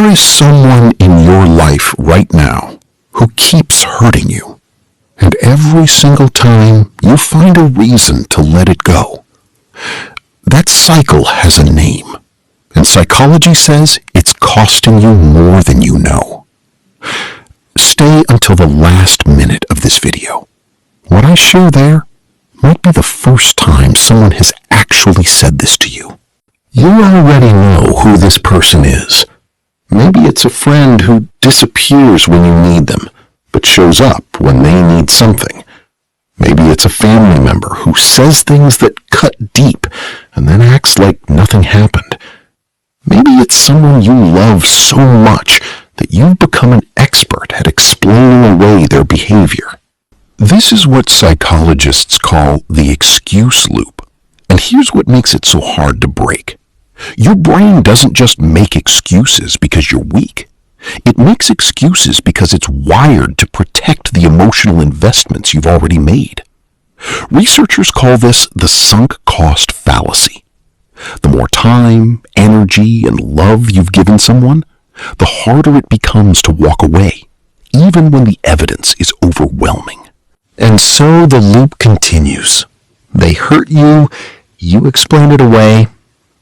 There is someone in your life right now who keeps hurting you, and every single time you find a reason to let it go. That cycle has a name, and psychology says it's costing you more than you know. Stay until the last minute of this video. What I share there might be the first time someone has actually said this to you. You already know who this person is. Maybe it's a friend who disappears when you need them, but shows up when they need something. Maybe it's a family member who says things that cut deep and then acts like nothing happened. Maybe it's someone you love so much that you've become an expert at explaining away their behavior. This is what psychologists call the excuse loop, and here's what makes it so hard to break. Your brain doesn't just make excuses because you're weak. It makes excuses because it's wired to protect the emotional investments you've already made. Researchers call this the sunk cost fallacy. The more time, energy, and love you've given someone, the harder it becomes to walk away, even when the evidence is overwhelming. And so the loop continues. They hurt you, you explain it away,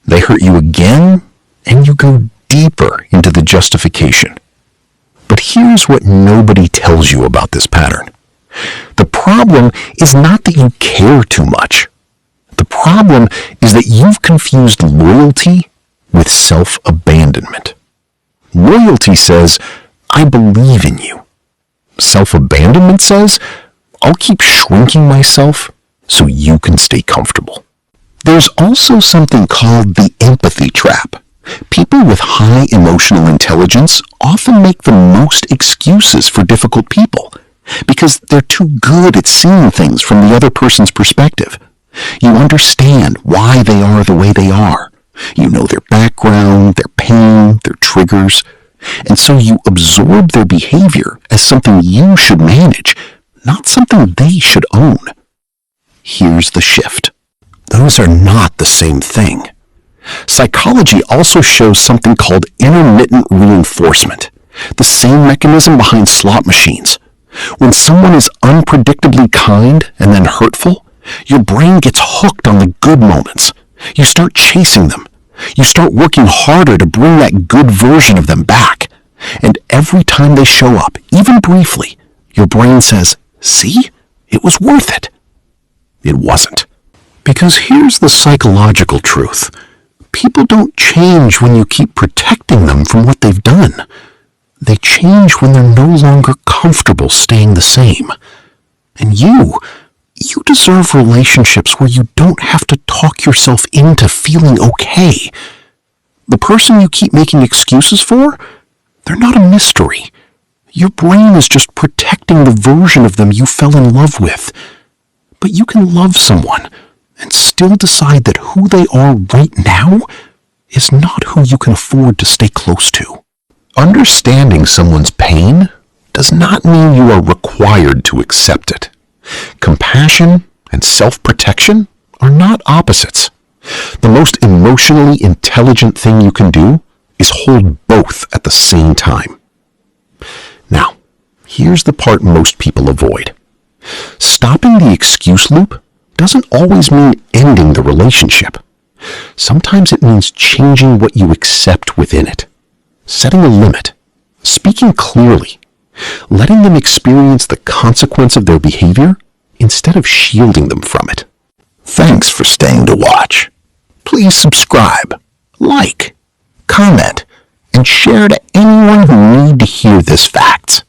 they hurt you again, and you go deeper into the justification. But here's what nobody tells you about this pattern. The problem is not that you care too much. The problem is that you've confused loyalty with self-abandonment. Loyalty says, I believe in you. Self-abandonment says, I'll keep shrinking myself so you can stay comfortable. There's also something called the empathy trap. People with high emotional intelligence often make the most excuses for difficult people because they're too good at seeing things from the other person's perspective. You understand why they are the way they are. You know their background, their pain, their triggers, and so you absorb their behavior as something you should manage, not something they should own. Here's the shift. Those are not the same thing. Psychology also shows something called intermittent reinforcement, the same mechanism behind slot machines. When someone is unpredictably kind and then hurtful, your brain gets hooked on the good moments. You start chasing them. You start working harder to bring that good version of them back. And every time they show up, even briefly, your brain says, see, it was worth it. It wasn't. Because here's the psychological truth. People don't change when you keep protecting them from what they've done. They change when they're no longer comfortable staying the same. And you deserve relationships where you don't have to talk yourself into feeling okay. The person you keep making excuses for, they're not a mystery. Your brain is just protecting the version of them you fell in love with. But you can love someone and still decide that who they are right now is not who you can afford to stay close to. Understanding someone's pain does not mean you are required to accept it. Compassion and self-protection are not opposites. The most emotionally intelligent thing you can do is hold both at the same time. Now, here's the part most people avoid. Stopping the excuse loop doesn't always mean ending the relationship. Sometimes it means changing what you accept within it, setting a limit, speaking clearly, letting them experience the consequence of their behavior instead of shielding them from it. Thanks for staying to watch. Please subscribe, like, comment, and share to anyone who need to hear this fact.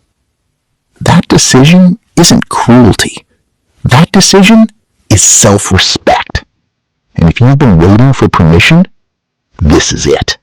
That decision isn't cruelty. That decision is self-respect. And if you've been waiting for permission, this is it.